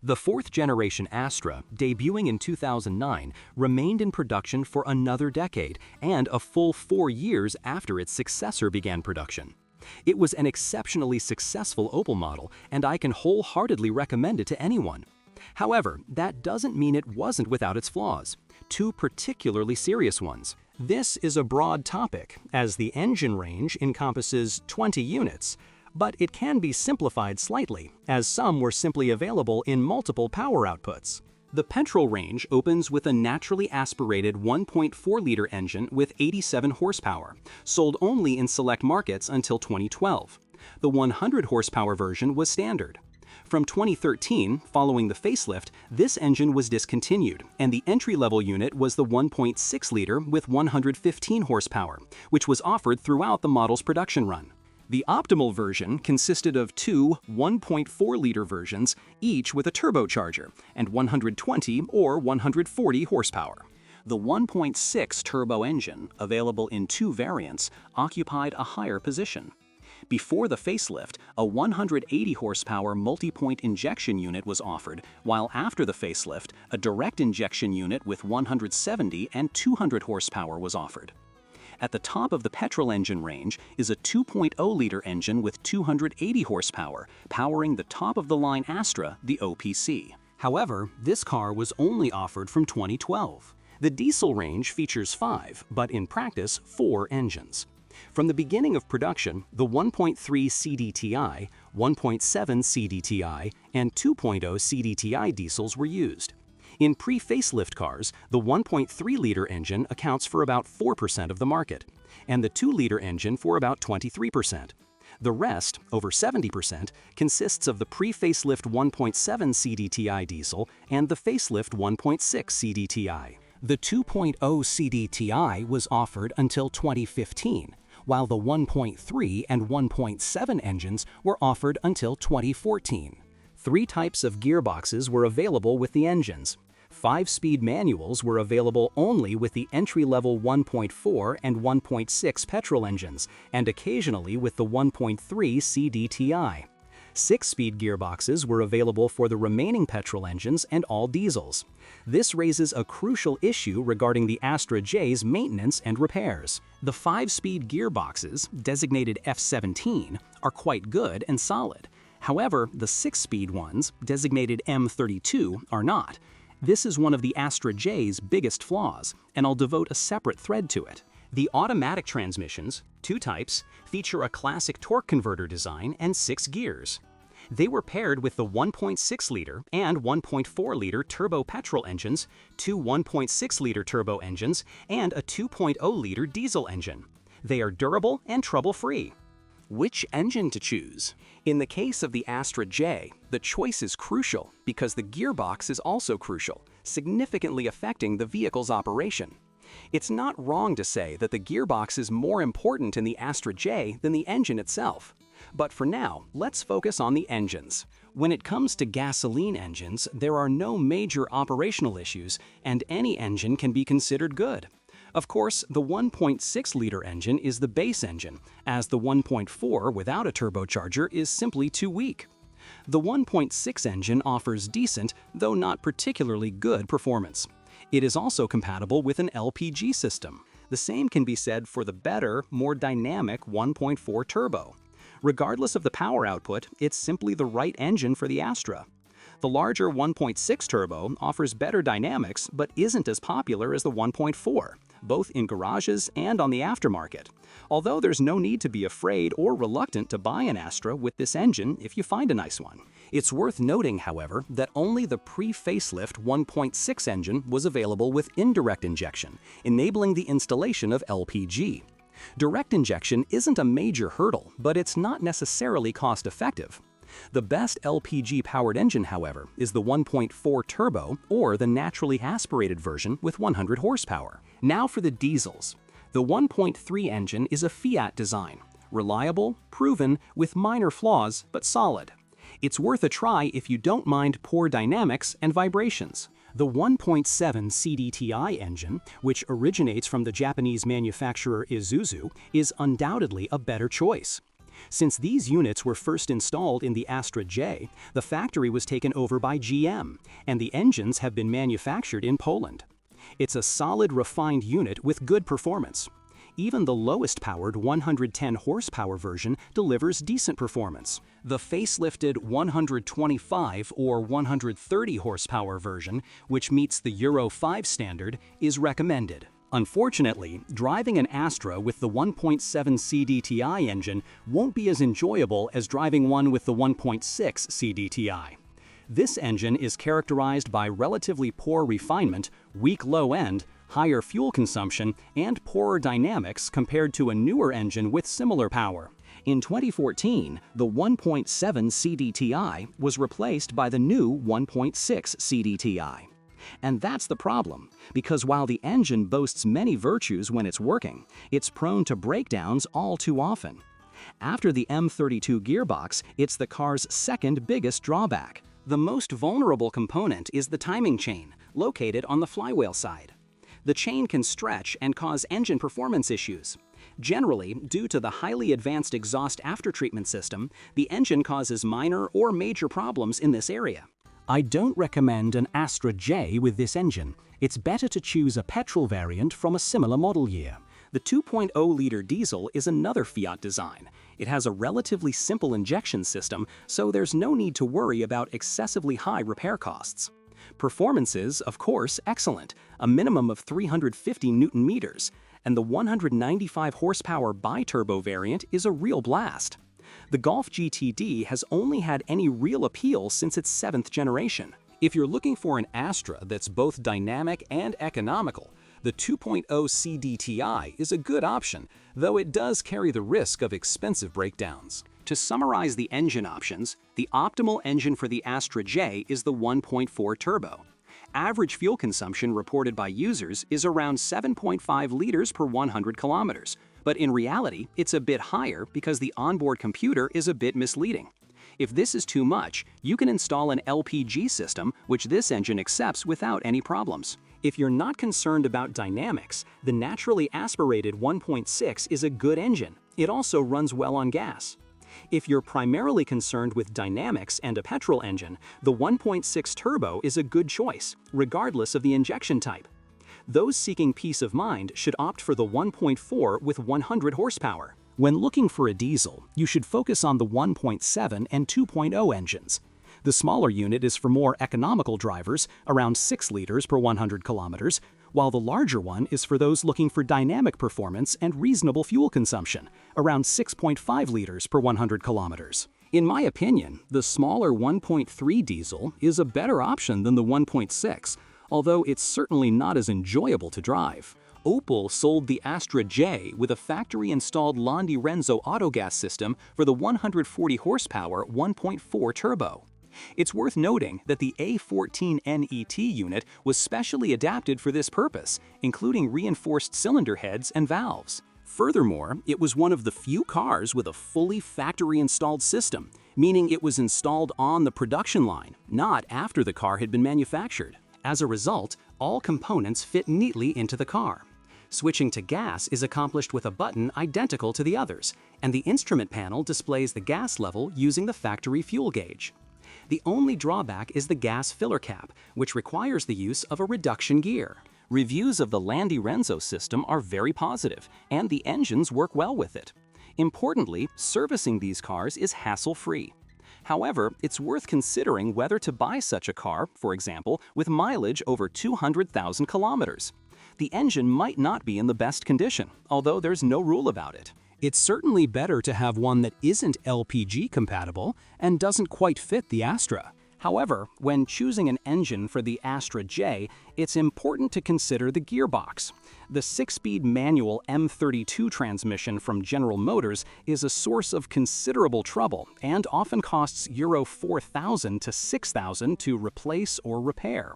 The fourth-generation Astra, debuting in 2009, remained in production for another decade and a full 4 years after its successor began production. It was an exceptionally successful Opel model, and I can wholeheartedly recommend it to anyone. However, that doesn't mean it wasn't without its flaws, two particularly serious ones. This is a broad topic, as the engine range encompasses 20 units, but it can be simplified slightly, as some were simply available in multiple power outputs. The petrol range opens with a naturally aspirated 1.4-liter engine with 87 horsepower, sold only in select markets until 2012. The 100-horsepower version was standard. From 2013, following the facelift, this engine was discontinued, and the entry-level unit was the 1.6-liter with 115 horsepower, which was offered throughout the model's production run. The optimal version consisted of two 1.4-liter versions, each with a turbocharger, and 120 or 140 horsepower. The 1.6 turbo engine, available in two variants, occupied a higher position. Before the facelift, a 180 horsepower multi-point injection unit was offered, while after the facelift, a direct injection unit with 170 and 200 horsepower was offered. At the top of the petrol engine range is a 2.0-liter engine with 280 horsepower, powering the top-of-the-line Astra, the OPC. However, this car was only offered from 2012. The diesel range features 5, but in practice 4 engines. From the beginning of production, the 1.3 CDTI, 1.7 CDTI, and 2.0 CDTI diesels were used. In pre-facelift cars, the 1.3-liter engine accounts for about 4% of the market, and the 2-liter engine for about 23%. The rest, over 70%, consists of the pre-facelift 1.7 CDTI diesel and the facelift 1.6 CDTI. The 2.0 CDTI was offered until 2015, while the 1.3 and 1.7 engines were offered until 2014. 3 types of gearboxes were available with the engines. 5-speed manuals were available only with the entry-level 1.4 and 1.6 petrol engines, and occasionally with the 1.3 CDTI. 6-speed gearboxes were available for the remaining petrol engines and all diesels. This raises a crucial issue regarding the Astra J's maintenance and repairs. The 5-speed gearboxes, designated F17, are quite good and solid. However, the 6-speed ones, designated M32, are not. This is one of the Astra J's biggest flaws, and I'll devote a separate thread to it. The automatic transmissions, 2 types, feature a classic torque converter design and 6 gears. They were paired with the 1.6-liter and 1.4-liter turbo petrol engines, 2 1.6-liter turbo engines, and a 2.0-liter diesel engine. They are durable and trouble-free. Which engine to choose? In the case of the Astra J, the choice is crucial because the gearbox is also crucial, significantly affecting the vehicle's operation. It's not wrong to say that the gearbox is more important in the Astra J than the engine itself. But for now, let's focus on the engines. When it comes to gasoline engines, there are no major operational issues, and any engine can be considered good. Of course, the 1.6-liter engine is the base engine, as the 1.4 without a turbocharger is simply too weak. The 1.6 engine offers decent, though not particularly good, performance. It is also compatible with an LPG system. The same can be said for the better, more dynamic 1.4 turbo. Regardless of the power output, it's simply the right engine for the Astra. The larger 1.6 turbo offers better dynamics but isn't as popular as the 1.4, both in garages and on the aftermarket. Although there's no need to be afraid or reluctant to buy an Astra with this engine if you find a nice one. It's worth noting, however, that only the pre-facelift 1.6 engine was available with indirect injection, enabling the installation of LPG. Direct injection isn't a major hurdle, but it's not necessarily cost-effective. The best LPG-powered engine, however, is the 1.4 turbo or the naturally aspirated version with 100 horsepower. Now for the diesels. The 1.3 engine is a Fiat design, reliable, proven, with minor flaws, but solid. It's worth a try if you don't mind poor dynamics and vibrations. The 1.7 CDTI engine, which originates from the Japanese manufacturer Isuzu, is undoubtedly a better choice. Since these units were first installed in the Astra J, the factory was taken over by GM, and the engines have been manufactured in Poland. It's a solid, refined unit with good performance. Even the lowest-powered 110 horsepower version delivers decent performance. The facelifted 125 or 130 horsepower version, which meets the Euro 5 standard, is recommended. Unfortunately, driving an Astra with the 1.7 CDTI engine won't be as enjoyable as driving one with the 1.6 CDTI. This engine is characterized by relatively poor refinement, weak low end, higher fuel consumption, and poorer dynamics compared to a newer engine with similar power. In 2014, the 1.7 CDTI was replaced by the new 1.6 CDTI. And that's the problem, because while the engine boasts many virtues when it's working, it's prone to breakdowns all too often. After the M32 gearbox, it's the car's second biggest drawback. The most vulnerable component is the timing chain, located on the flywheel side. The chain can stretch and cause engine performance issues. Generally, due to the highly advanced exhaust aftertreatment system, the engine causes minor or major problems in this area. I don't recommend an Astra J with this engine. It's better to choose a petrol variant from a similar model year. The 2.0-liter diesel is another Fiat design. It has a relatively simple injection system, so there's no need to worry about excessively high repair costs. Performance is, of course, excellent, a minimum of 350 Nm, and the 195 horsepower bi-turbo variant is a real blast. The Golf GTD has only had any real appeal since its 7th generation. If you're looking for an Astra that's both dynamic and economical, the 2.0 CDTI is a good option, though it does carry the risk of expensive breakdowns. To summarize the engine options, the optimal engine for the Astra J is the 1.4 turbo. Average fuel consumption reported by users is around 7.5 liters per 100 kilometers, but in reality, it's a bit higher because the onboard computer is a bit misleading. If this is too much, you can install an LPG system, which this engine accepts without any problems. If you're not concerned about dynamics, the naturally aspirated 1.6 is a good engine. It also runs well on gas. If you're primarily concerned with dynamics and a petrol engine, the 1.6 turbo is a good choice, regardless of the injection type. Those seeking peace of mind should opt for the 1.4 with 100 horsepower. When looking for a diesel, you should focus on the 1.7 and 2.0 engines. The smaller unit is for more economical drivers, around 6 liters per 100 kilometers, while the larger one is for those looking for dynamic performance and reasonable fuel consumption, around 6.5 liters per 100 kilometers. In my opinion, the smaller 1.3 diesel is a better option than the 1.6, although it's certainly not as enjoyable to drive. Opel sold the Astra J with a factory-installed Landi Renzo autogas system for the 140 horsepower 1.4 turbo. It's worth noting that the A14 NET unit was specially adapted for this purpose, including reinforced cylinder heads and valves. Furthermore, it was one of the few cars with a fully factory-installed system, meaning it was installed on the production line, not after the car had been manufactured. As a result, all components fit neatly into the car. Switching to gas is accomplished with a button identical to the others, and the instrument panel displays the gas level using the factory fuel gauge. The only drawback is the gas filler cap, which requires the use of a reduction gear. Reviews of the Landi Renzo system are very positive, and the engines work well with it. Importantly, servicing these cars is hassle-free. However, it's worth considering whether to buy such a car, for example, with mileage over 200,000 kilometers. The engine might not be in the best condition, although there's no rule about it. It's certainly better to have one that isn't LPG compatible and doesn't quite fit the Astra. However, when choosing an engine for the Astra J, it's important to consider the gearbox. The 6-speed manual M32 transmission from General Motors is a source of considerable trouble and often costs Euro 4,000 to 6,000 to replace or repair.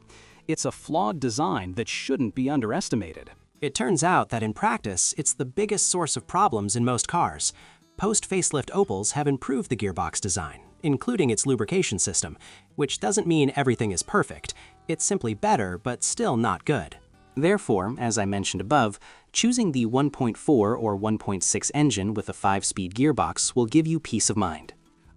It's a flawed design that shouldn't be underestimated. It turns out that in practice, it's the biggest source of problems in most cars. Post-facelift Opels have improved the gearbox design, including its lubrication system, which doesn't mean everything is perfect. It's simply better, but still not good. Therefore, as I mentioned above, choosing the 1.4 or 1.6 engine with a 5-speed gearbox will give you peace of mind.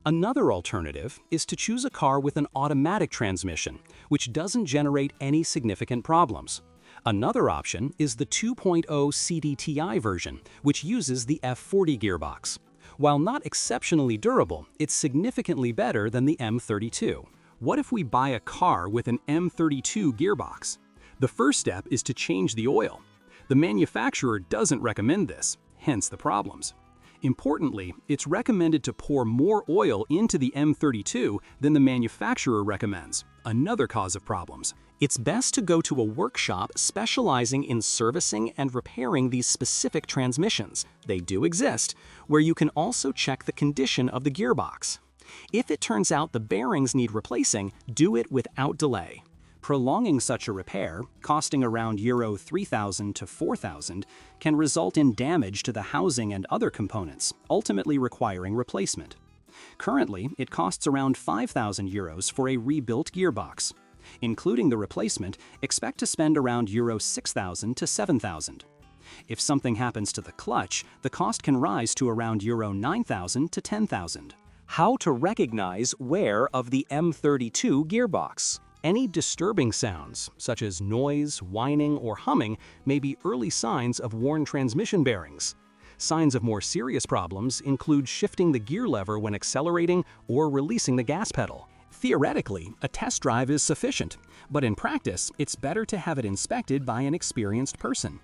Another alternative is to choose a car with an automatic transmission, which doesn't generate any significant problems. Another option is the 2.0 CDTI version, which uses the F40 gearbox. While not exceptionally durable, it's significantly better than the M32. What if we buy a car with an M32 gearbox? The first step is to change the oil. The manufacturer doesn't recommend this, hence the problems. Importantly, it's recommended to pour more oil into the M32 than the manufacturer recommends, another cause of problems. It's best to go to a workshop specializing in servicing and repairing these specific transmissions, they do exist, where you can also check the condition of the gearbox. If it turns out the bearings need replacing, do it without delay. Prolonging such a repair, costing around Euro 3,000 to 4,000, can result in damage to the housing and other components, ultimately requiring replacement. Currently, it costs around 5,000 euros for a rebuilt gearbox. Including the replacement, expect to spend around Euro 6,000 to 7,000. If something happens to the clutch, the cost can rise to around Euro 9,000 to 10,000. How to recognize wear of the M32 gearbox? Any disturbing sounds, such as noise, whining, or humming, may be early signs of worn transmission bearings. Signs of more serious problems include shifting the gear lever when accelerating or releasing the gas pedal. Theoretically, a test drive is sufficient, but in practice, it's better to have it inspected by an experienced person.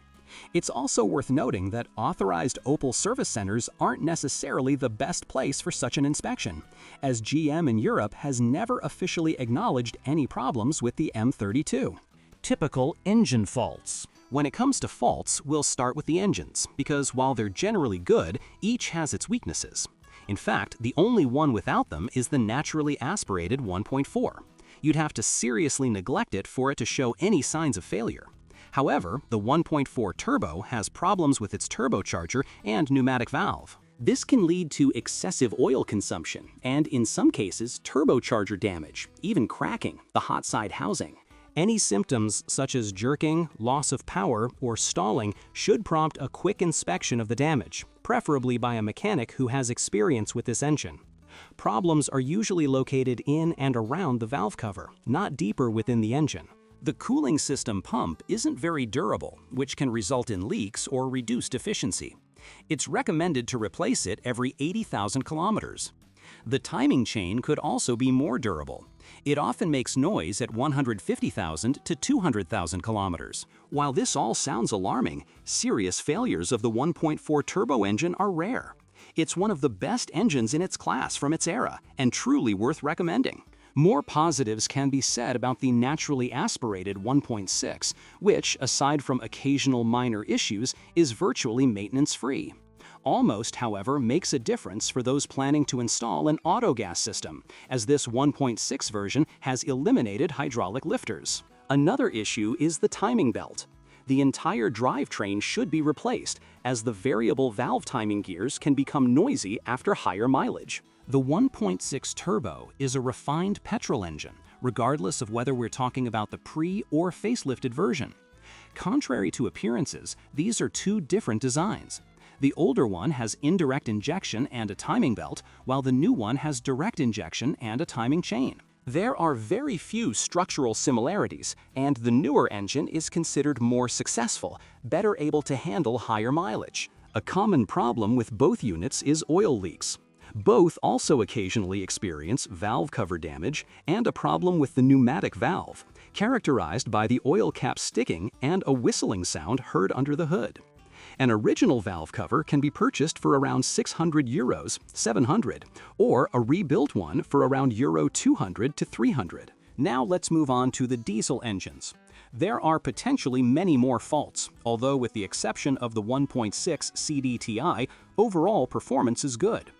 It's also worth noting that authorized Opel service centers aren't necessarily the best place for such an inspection, as GM in Europe has never officially acknowledged any problems with the M32. Typical engine faults. When it comes to faults, we'll start with the engines, because while they're generally good, each has its weaknesses. In fact, the only one without them is the naturally aspirated 1.4. You'd have to seriously neglect it for it to show any signs of failure. However, the 1.4 turbo has problems with its turbocharger and pneumatic valve. This can lead to excessive oil consumption and, in some cases, turbocharger damage, even cracking the hot side housing. Any symptoms such as jerking, loss of power, or stalling should prompt a quick inspection of the damage, preferably by a mechanic who has experience with this engine. Problems are usually located in and around the valve cover, not deeper within the engine. The cooling system pump isn't very durable, which can result in leaks or reduced efficiency. It's recommended to replace it every 80,000 kilometers. The timing chain could also be more durable. It often makes noise at 150,000 to 200,000 kilometers. While this all sounds alarming, serious failures of the 1.4 turbo engine are rare. It's one of the best engines in its class from its era, and truly worth recommending. More positives can be said about the naturally aspirated 1.6, which, aside from occasional minor issues, is virtually maintenance-free. Almost, however, makes a difference for those planning to install an autogas system, as this 1.6 version has eliminated hydraulic lifters. Another issue is the timing belt. The entire drivetrain should be replaced, as the variable valve timing gears can become noisy after higher mileage. The 1.6 turbo is a refined petrol engine, regardless of whether we're talking about the pre- or facelifted version. Contrary to appearances, these are two different designs. The older one has indirect injection and a timing belt, while the new one has direct injection and a timing chain. There are very few structural similarities, and the newer engine is considered more successful, better able to handle higher mileage. A common problem with both units is oil leaks. Both also occasionally experience valve cover damage and a problem with the pneumatic valve, characterized by the oil cap sticking and a whistling sound heard under the hood. An original valve cover can be purchased for around 600 euros, 700, or a rebuilt one for around euro 200 to 300. Now let's move on to the diesel engines. There are potentially many more faults, although with the exception of the 1.6 CDTI, overall performance is good.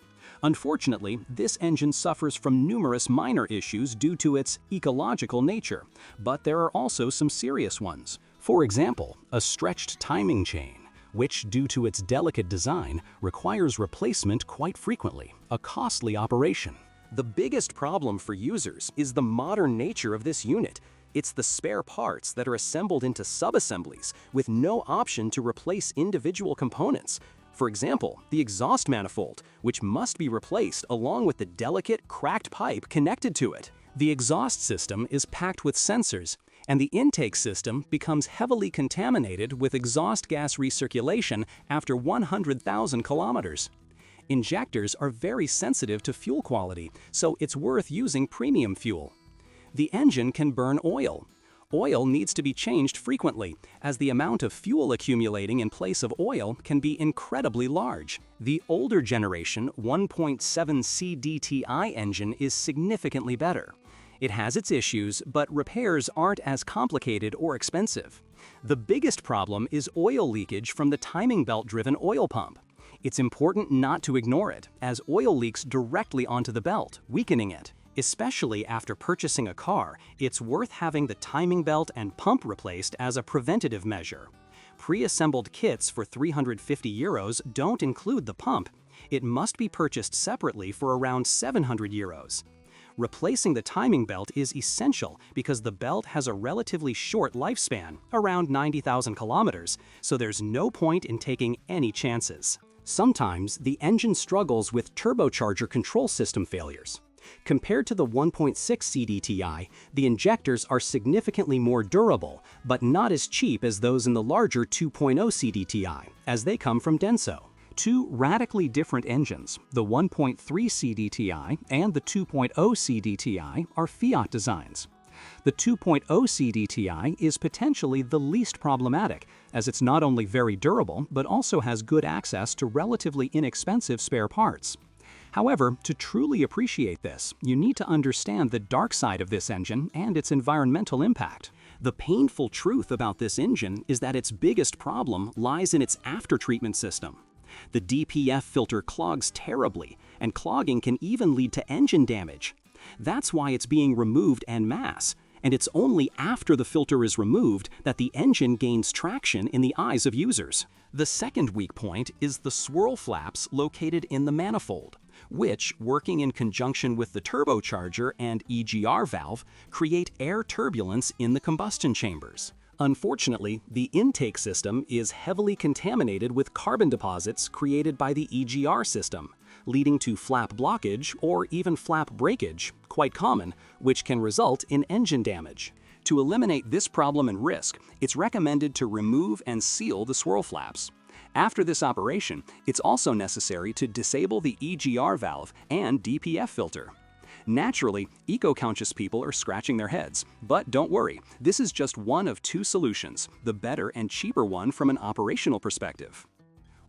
Unfortunately, this engine suffers from numerous minor issues due to its ecological nature, but there are also some serious ones. For example, a stretched timing chain, which, due to its delicate design, requires replacement quite frequently, a costly operation. The biggest problem for users is the modern nature of this unit. It's the spare parts that are assembled into subassemblies with no option to replace individual components. For example, the exhaust manifold, which must be replaced along with the delicate, cracked pipe connected to it. The exhaust system is packed with sensors, and the intake system becomes heavily contaminated with exhaust gas recirculation after 100,000 kilometers. Injectors are very sensitive to fuel quality, so it's worth using premium fuel. The engine can burn oil. Oil needs to be changed frequently, as the amount of fuel accumulating in place of oil can be incredibly large. The older generation 1.7 CDTI engine is significantly better. It has its issues, but repairs aren't as complicated or expensive. The biggest problem is oil leakage from the timing belt-driven oil pump. It's important not to ignore it, as oil leaks directly onto the belt, weakening it. Especially after purchasing a car, it's worth having the timing belt and pump replaced as a preventative measure. Pre-assembled kits for €350 don't include the pump. It must be purchased separately for around €700. Replacing the timing belt is essential because the belt has a relatively short lifespan, around 90,000 kilometers, so there's no point in taking any chances. Sometimes the engine struggles with turbocharger control system failures. Compared to the 1.6 CDTI, the injectors are significantly more durable, but not as cheap as those in the larger 2.0 CDTI, as they come from Denso. Two radically different engines, the 1.3 CDTI and the 2.0 CDTI, are Fiat designs. The 2.0 CDTI is potentially the least problematic, as it's not only very durable, but also has good access to relatively inexpensive spare parts. However, to truly appreciate this, you need to understand the dark side of this engine and its environmental impact. The painful truth about this engine is that its biggest problem lies in its aftertreatment system. The DPF filter clogs terribly, and clogging can even lead to engine damage. That's why it's being removed en masse, and it's only after the filter is removed that the engine gains traction in the eyes of users. The second weak point is the swirl flaps located in the manifold, which, working in conjunction with the turbocharger and EGR valve, create air turbulence in the combustion chambers. Unfortunately, the intake system is heavily contaminated with carbon deposits created by the EGR system, leading to flap blockage or even flap breakage, quite common, which can result in engine damage. To eliminate this problem and risk, it's recommended to remove and seal the swirl flaps. After this operation, it's also necessary to disable the EGR valve and DPF filter. Naturally, eco-conscious people are scratching their heads, but don't worry, this is just one of two solutions, the better and cheaper one from an operational perspective.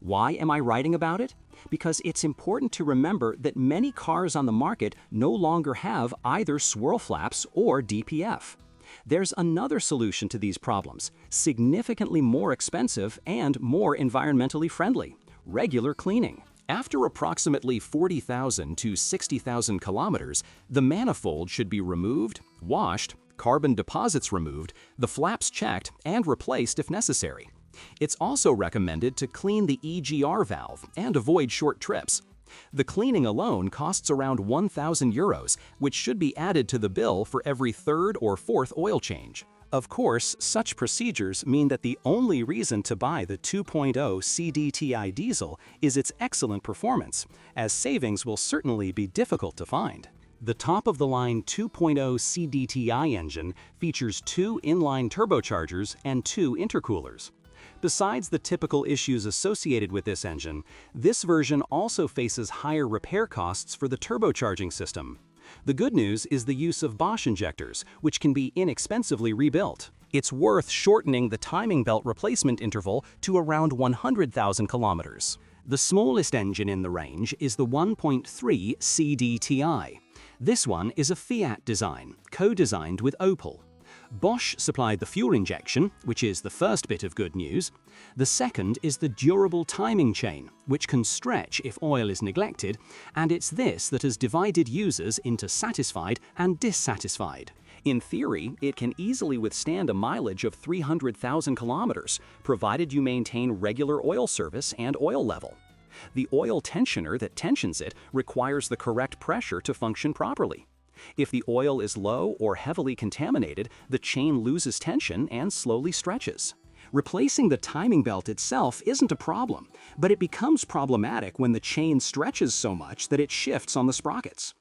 Why am I writing about it? Because it's important to remember that many cars on the market no longer have either swirl flaps or DPF. There's another solution to these problems, significantly more expensive and more environmentally friendly: regular cleaning. After approximately 40,000 to 60,000 kilometers, the manifold should be removed, washed, carbon deposits removed, the flaps checked, and replaced if necessary. It's also recommended to clean the EGR valve and avoid short trips. The cleaning alone costs around €1,000, which should be added to the bill for every third or fourth oil change. Of course, such procedures mean that the only reason to buy the 2.0 CDTI diesel is its excellent performance, as savings will certainly be difficult to find. The top-of-the-line 2.0 CDTI engine features two inline turbochargers and two intercoolers. Besides the typical issues associated with this engine, this version also faces higher repair costs for the turbocharging system. The good news is the use of Bosch injectors, which can be inexpensively rebuilt. It's worth shortening the timing belt replacement interval to around 100,000 kilometers. The smallest engine in the range is the 1.3 CDTI. This one is a Fiat design, co-designed with Opel. Bosch supplied the fuel injection, which is the first bit of good news. The second is the durable timing chain, which can stretch if oil is neglected, and it's this that has divided users into satisfied and dissatisfied. In theory, it can easily withstand a mileage of 300,000 kilometers, provided you maintain regular oil service and oil level. The oil tensioner that tensions it requires the correct pressure to function properly. If the oil is low or heavily contaminated, the chain loses tension and slowly stretches. Replacing the timing belt itself isn't a problem, but it becomes problematic when the chain stretches so much that it shifts on the sprockets.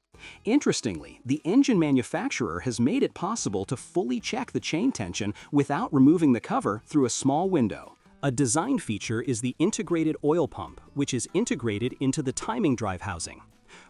Interestingly, the engine manufacturer has made it possible to fully check the chain tension without removing the cover through a small window. A design feature is the integrated oil pump, which is integrated into the timing drive housing.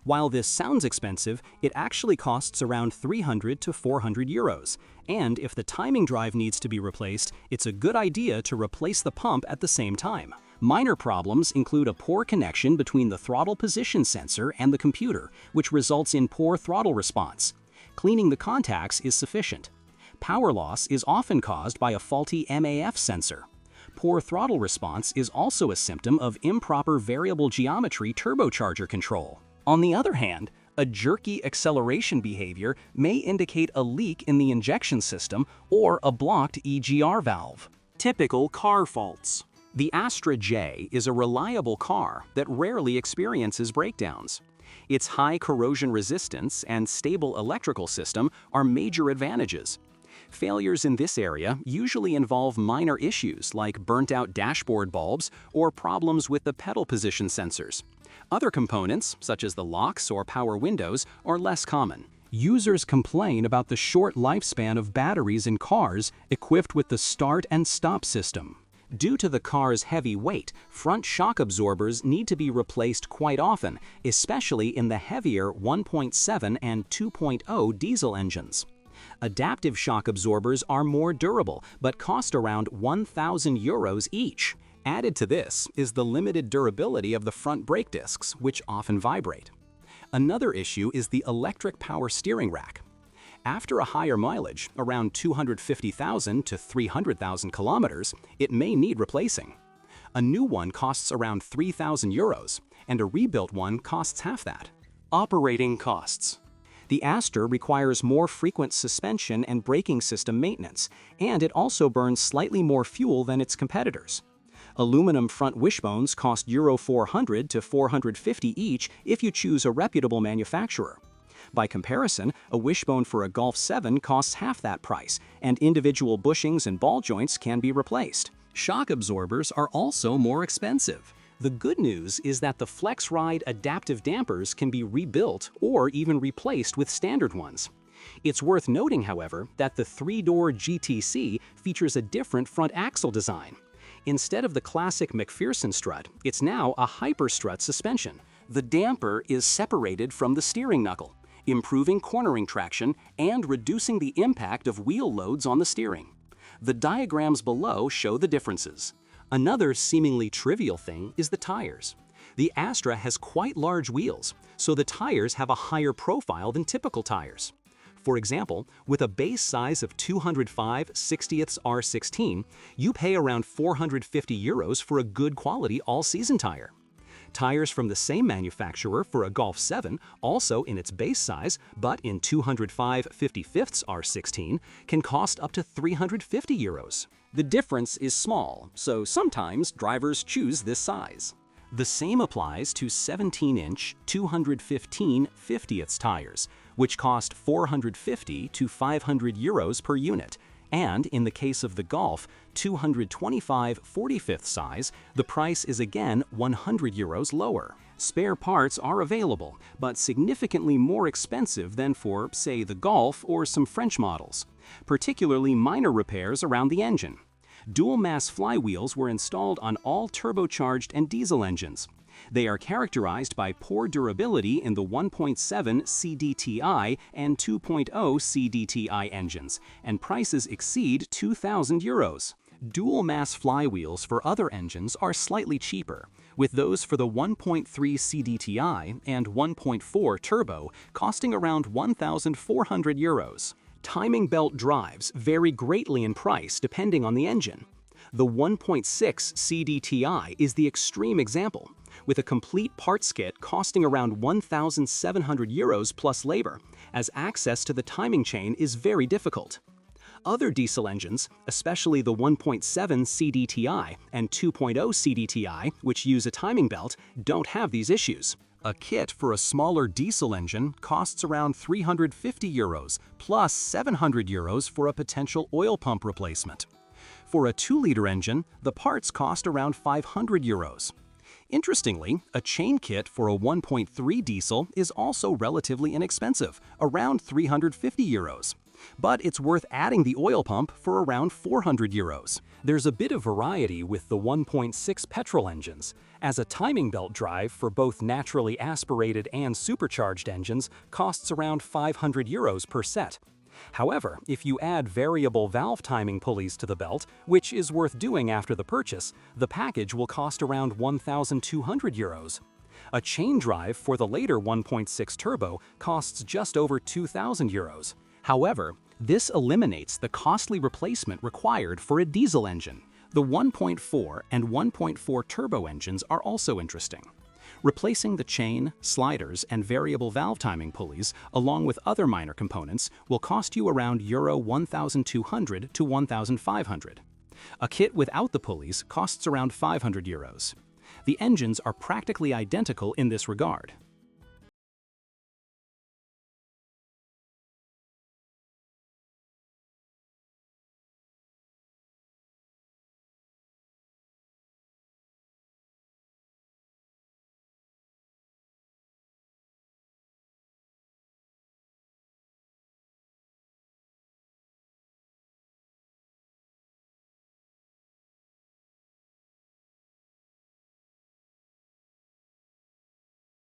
While this sounds expensive, it actually costs around 300 to 400 euros, and if the timing drive needs to be replaced, it's a good idea to replace the pump at the same time. Minor problems include a poor connection between the throttle position sensor and the computer, which results in poor throttle response. Cleaning the contacts is sufficient. Power loss is often caused by a faulty MAF sensor. Poor throttle response is also a symptom of improper variable geometry turbocharger control. On the other hand, a jerky acceleration behavior may indicate a leak in the injection system or a blocked EGR valve. Typical car faults. The Astra J is a reliable car that rarely experiences breakdowns. Its high corrosion resistance and stable electrical system are major advantages. Failures in this area usually involve minor issues like burnt-out dashboard bulbs or problems with the pedal position sensors. Other components, such as the locks or power windows, are less common. Users complain about the short lifespan of batteries in cars equipped with the start and stop system. Due to the car's heavy weight, front shock absorbers need to be replaced quite often, especially in the heavier 1.7 and 2.0 diesel engines. Adaptive shock absorbers are more durable, but cost around 1,000 euros each. Added to this is the limited durability of the front brake discs, which often vibrate. Another issue is the electric power steering rack. After a higher mileage, around 250,000 to 300,000 kilometers, it may need replacing. A new one costs around 3,000 euros, and a rebuilt one costs half that. Operating costs. The Astra requires more frequent suspension and braking system maintenance, and it also burns slightly more fuel than its competitors. Aluminum front wishbones cost Euro 400 to 450 each if you choose a reputable manufacturer. By comparison, a wishbone for a Golf 7 costs half that price, and individual bushings and ball joints can be replaced. Shock absorbers are also more expensive. The good news is that the FlexRide adaptive dampers can be rebuilt or even replaced with standard ones. It's worth noting, however, that the 3-door GTC features a different front axle design. Instead of the classic McPherson strut, it's now a hyper-strut suspension. The damper is separated from the steering knuckle, improving cornering traction and reducing the impact of wheel loads on the steering. The diagrams below show the differences. Another seemingly trivial thing is the tires. The Astra has quite large wheels, so the tires have a higher profile than typical tires. For example, with a base size of 205/60ths R16, you pay around 450 euros for a good quality all-season tire. Tires from the same manufacturer for a Golf 7, also in its base size, but in 205/55ths R16, can cost up to 350 euros. The difference is small, so sometimes drivers choose this size. The same applies to 17-inch 215/50ths tires, which cost 450 to 500 euros per unit, and in the case of the Golf 225/45 size, the price is again 100 euros lower. Spare parts are available, but significantly more expensive than for, say, the Golf or some French models, particularly minor repairs around the engine. Dual-mass flywheels were installed on all turbocharged and diesel engines. They are characterized by poor durability in the 1.7 CDTI and 2.0 CDTI engines, and prices exceed 2,000 euros. Dual-mass flywheels for other engines are slightly cheaper, with those for the 1.3 CDTI and 1.4 turbo costing around 1,400 euros. Timing belt drives vary greatly in price depending on the engine. The 1.6 CDTI is the extreme example, with a complete parts kit costing around 1,700 euros plus labor, as access to the timing chain is very difficult. Other diesel engines, especially the 1.7 CDTI and 2.0 CDTI, which use a timing belt, don't have these issues. A kit for a smaller diesel engine costs around €350, plus €700 for a potential oil pump replacement. For a 2-liter engine, the parts cost around €500. Interestingly, a chain kit for a 1.3 diesel is also relatively inexpensive, around €350. But it's worth adding the oil pump for around €400. There's a bit of variety with the 1.6 petrol engines, as a timing belt drive for both naturally aspirated and supercharged engines costs around €500 per set. However, if you add variable valve timing pulleys to the belt, which is worth doing after the purchase, the package will cost around €1,200. A chain drive for the later 1.6 turbo costs just over €2,000. However, this eliminates the costly replacement required for a diesel engine. The 1.4 and 1.4 turbo engines are also interesting. Replacing the chain, sliders, and variable valve timing pulleys, along with other minor components, will cost you around €1,200 to €1,500. A kit without the pulleys costs around €500. The engines are practically identical in this regard.